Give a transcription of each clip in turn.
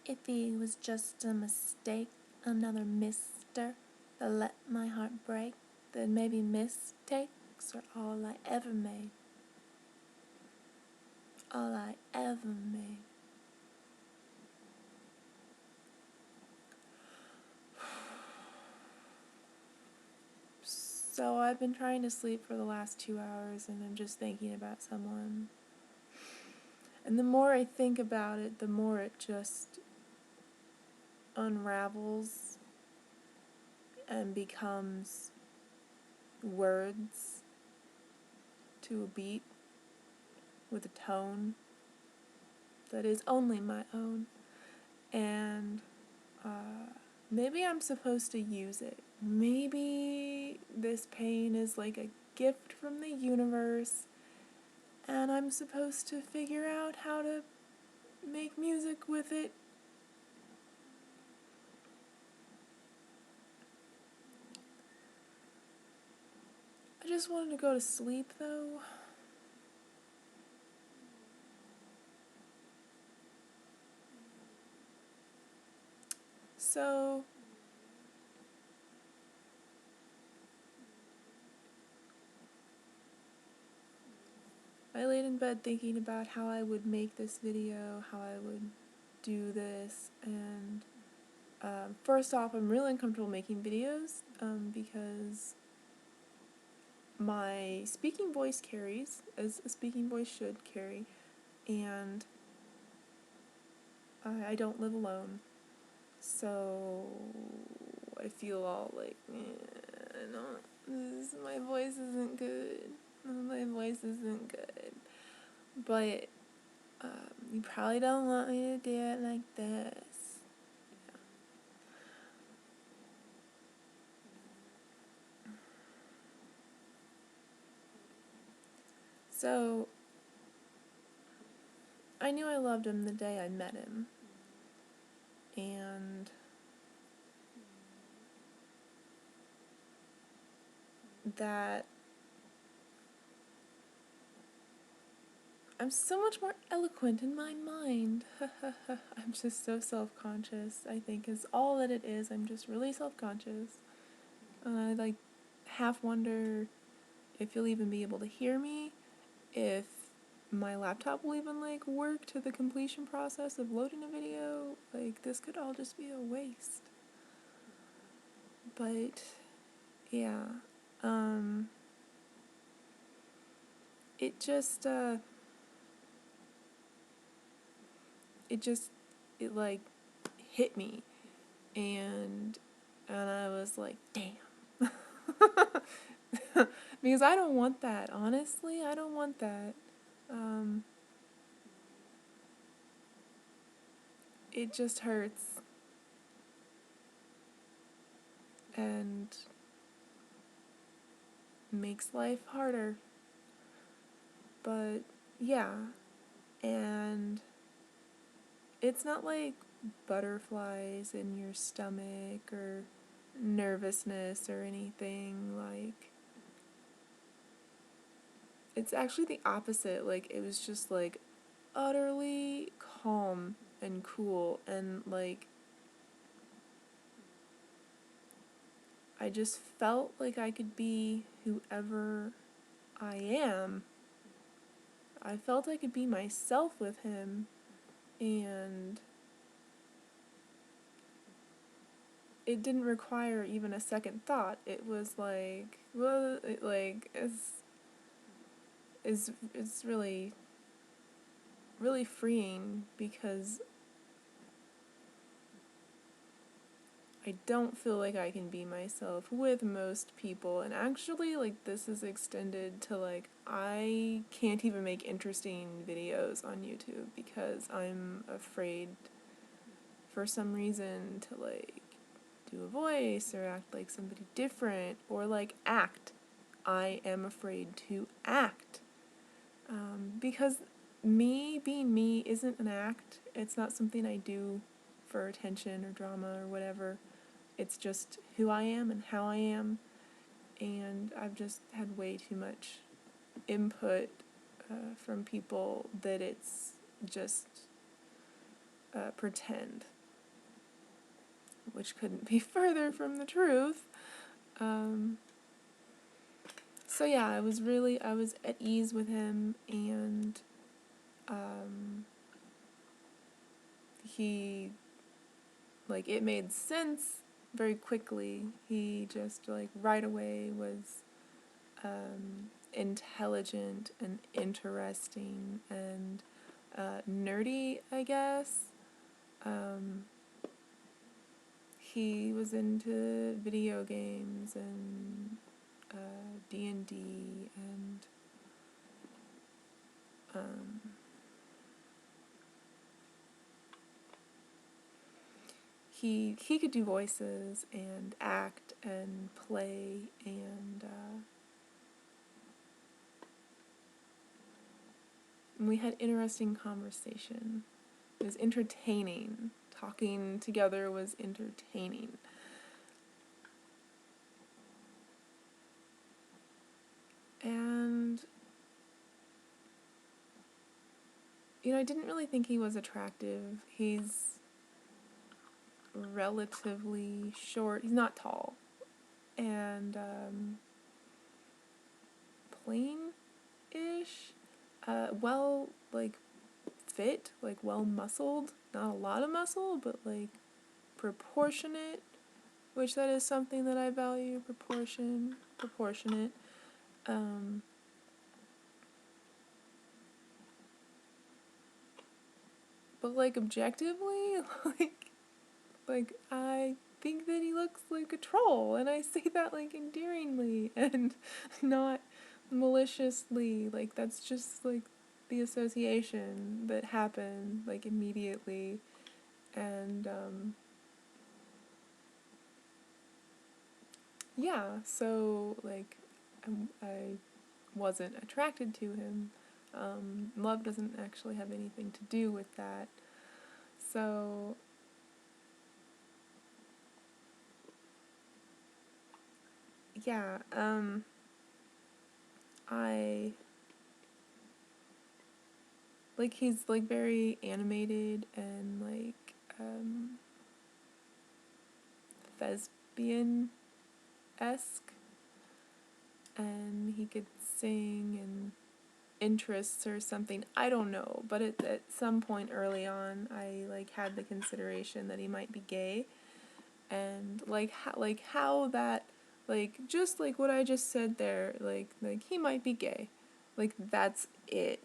If he was just a mistake, another mister that let my heart break, then maybe mistakes are all I ever made. All I ever made. So I've been trying to sleep for the last 2 hours and I'm just thinking about someone. And the more I think about it, the more it just unravels and becomes words to a beat with a tone that is only my own. And maybe I'm supposed to use it. Maybe this pain is like a gift from the universe and I'm supposed to figure out how to make music with it. I just wanted to go to sleep though. So I laid in bed thinking about how I would make this video, how I would do this, and first off, I'm really uncomfortable making videos because my speaking voice carries, as a speaking voice should carry, and I don't live alone, so I feel all like, my voice isn't good, my voice isn't good, but you probably don't want me to do it like this. So, I knew I loved him the day I met him, and that I'm so much more eloquent in my mind. I'm just so self-conscious, I think, is all that it is. I'm just really self-conscious. I like half wonder if you'll even be able to hear me, if my laptop will even like work to the completion process of loading a video. Like, this could all just be a waste. But yeah, it just it like hit me, and I was like, damn. Because I don't want that, honestly. I don't want that. It just hurts. And makes life harder. But yeah. And it's not like butterflies in your stomach or nervousness or anything. Like, it's actually the opposite. Like, it was just like utterly calm and cool, and like I just felt like I could be whoever I am. I felt I could be myself with him, and it didn't require even a second thought. It was like, well, it's really, really freeing, because I don't feel like I can be myself with most people, and actually, like, this is extended to, like, I can't even make interesting videos on YouTube because I'm afraid for some reason to, like, do a voice or act like somebody different, or, like, act. I am afraid to act. Because me being me isn't an act. It's not something I do for attention or drama or whatever. It's just who I am and how I am, and I've just had way too much input from people that it's just pretend. which couldn't be further from the truth. So yeah, I was at ease with him, and he, like, it made sense very quickly. He just, like, right away was intelligent and interesting and nerdy, I guess. He was into video games and D&D and he could do voices and act and play, and we had interesting conversation. It was entertaining. Talking together was entertaining. And, you know, I didn't really think he was attractive. He's relatively short. He's not tall. And plain-ish. Well, like, fit, like, well-muscled. Not a lot of muscle, but, like, proportionate, which that is something that I value. Proportionate. But, like, objectively, like, I think that he looks like a troll, and I say that, like, endearingly and not maliciously. Like, that's just, like, the association that happened, like, immediately. And yeah, so, like, I wasn't attracted to him. Love doesn't actually have anything to do with that. So yeah, I like, he's, like, very animated and, like, thespian-esque, and he could sing, and interests or something, I don't know, but at some point early on, I, like, had the consideration that he might be gay, and, like, how that, like, just like what I just said there, like he might be gay, like, that's it.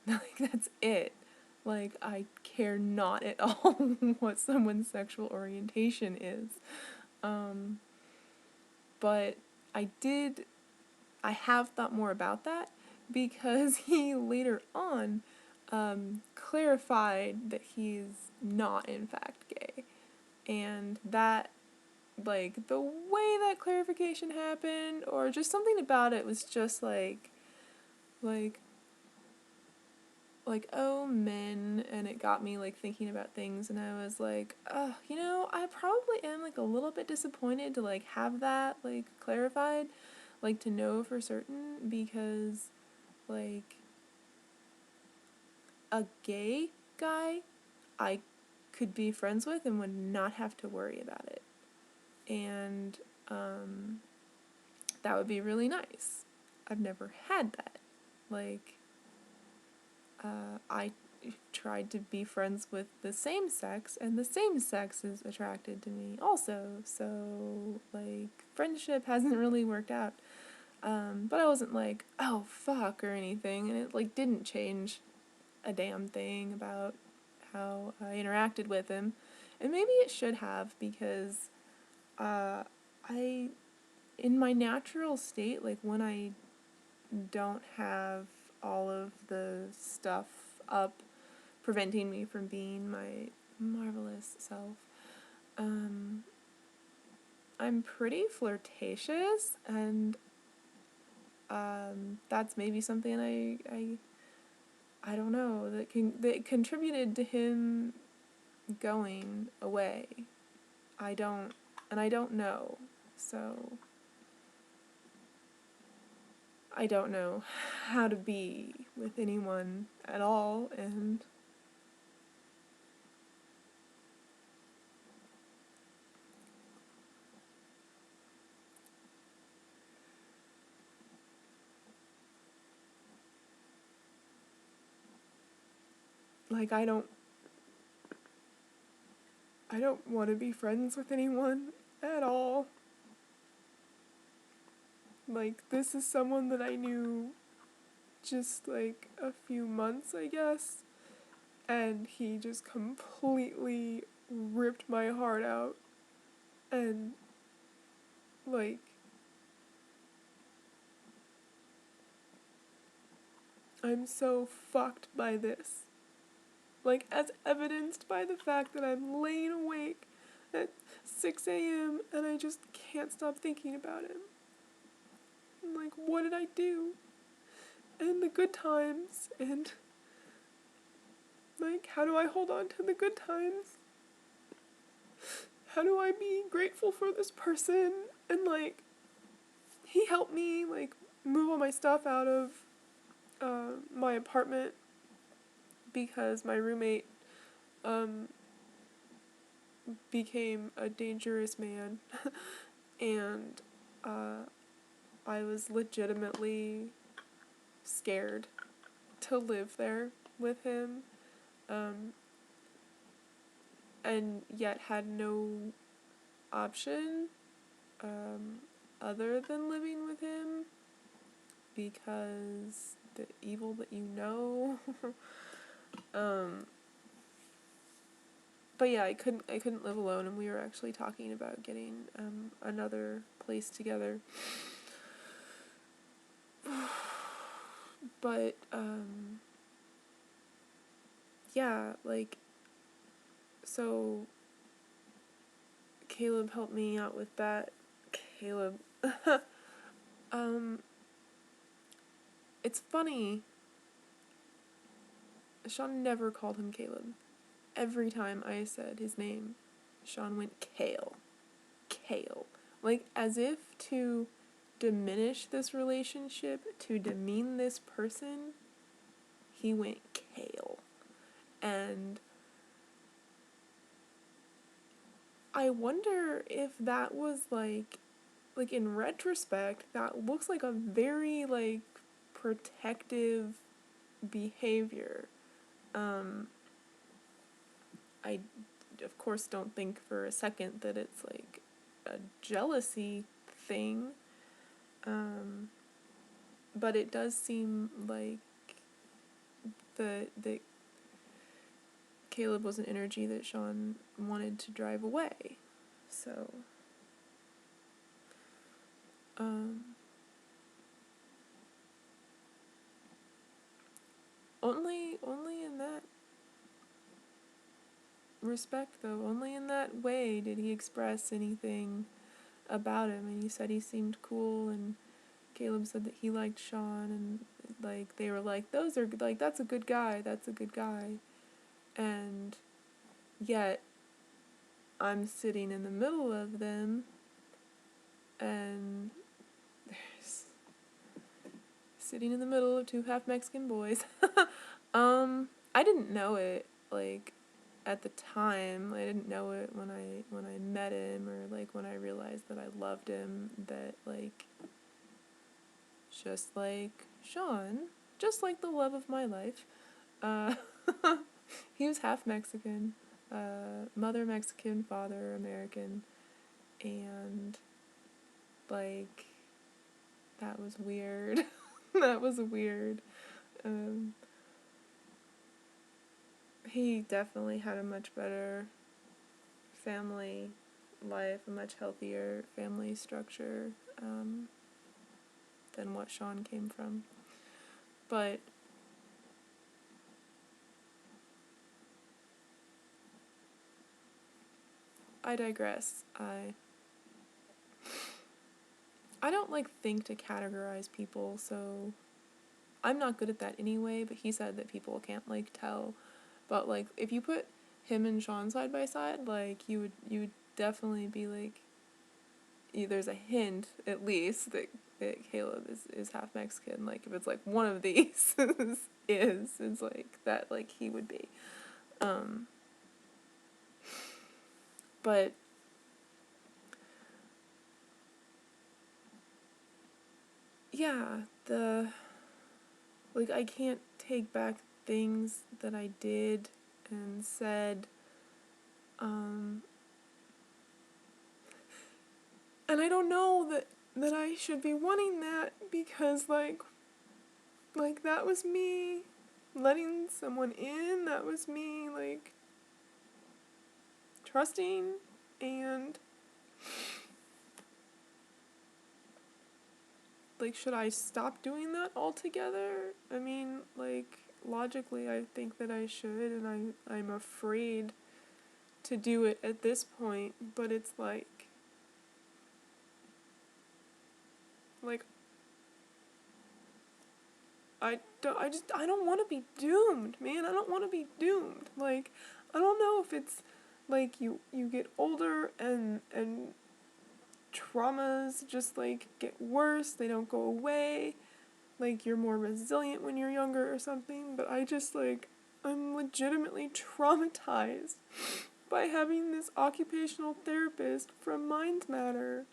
Like, that's it. Like, I care not at all what someone's sexual orientation is. But I have thought more about that, because he later on clarified that he's not, in fact, gay. And that, like, the way that clarification happened, or just something about it, was just like, oh, men, and it got me, like, thinking about things, and I was like, you know, I probably am, like, a little bit disappointed to, like, have that, like, clarified, like, to know for certain, because, like, a gay guy I could be friends with and would not have to worry about it, and, that would be really nice. I've never had that. Like, I tried to be friends with the same sex, and the same sex is attracted to me also, so, like, friendship hasn't really worked out. But I wasn't like, oh, fuck, or anything, and it, like, didn't change a damn thing about how I interacted with him. And maybe it should have, because in my natural state, like, when I don't have all of the stuff up preventing me from being my marvelous self, I'm pretty flirtatious, and that's maybe something I don't know, that contributed to him going away. I don't know. So I don't know how to be with anyone at all, and like, I don't want to be friends with anyone at all. Like, this is someone that I knew just, like, a few months, I guess, and he just completely ripped my heart out, and, like, I'm so fucked by this. Like, as evidenced by the fact that I'm laying awake at 6 a.m. and I just can't stop thinking about him. I'm like, what did I do? And the good times, and, like, how do I hold on to the good times? How do I be grateful for this person? And, like, he helped me, like, move all my stuff out of my apartment because my roommate became a dangerous man. And I was legitimately scared to live there with him, and yet had no option other than living with him because the evil that you know. But yeah, I couldn't live alone, and we were actually talking about getting another place together. But yeah, like, so Caleb helped me out with that. Caleb. It's funny. Sean never called him Caleb. Every time I said his name, Sean went Kale. Kale. Like, as if to diminish this relationship, to demean this person, he went Kale. And I wonder if that was, like, in retrospect, that looks like a very, like, protective behavior. I, of course, don't think for a second that it's, like, a jealousy thing. But it does seem like that Caleb was an energy that Sean wanted to drive away. So, only in that respect, though, only in that way did he express anything about him. And he said he seemed cool, and Caleb said that he liked Sean, and, like, they were like, those are, like, that's a good guy, and yet I'm sitting in the middle of them, and there's sitting in the middle of two half Mexican boys. I didn't know it, like, at the time. I didn't know it when I met him, or, like, when I realized that I loved him, that, like, just like Sean, just like the love of my life, he was half Mexican, mother Mexican, father American, and, like, that was weird. That was weird. He definitely had a much better family life, a much healthier family structure than what Sean came from. But I digress. I don't, like, think to categorize people, so I'm not good at that anyway, but he said that people can't, like, tell. But, like, if you put him and Sean side by side, like, you would definitely be like, there's a hint, at least, that Caleb is half Mexican. Like, if it's, like, one of these is like, that, like, he would be. But yeah, like, I can't take back things that I did and said. And I don't know that I should be wanting that, because like that was me letting someone in, that was me like trusting, and like, should I stop doing that altogether? I mean, like, logically I think that I should, and I'm afraid to do it at this point, but it's like I don't want to be doomed, man. I don't want to be doomed. Like, I don't know if it's like you get older and traumas just like get worse, they don't go away. Like, you're more resilient when you're younger or something, but I just like I'm legitimately traumatized by having this occupational therapist from Mind Matter.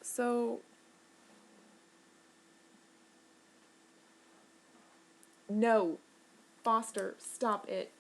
So no, Foster, stop it.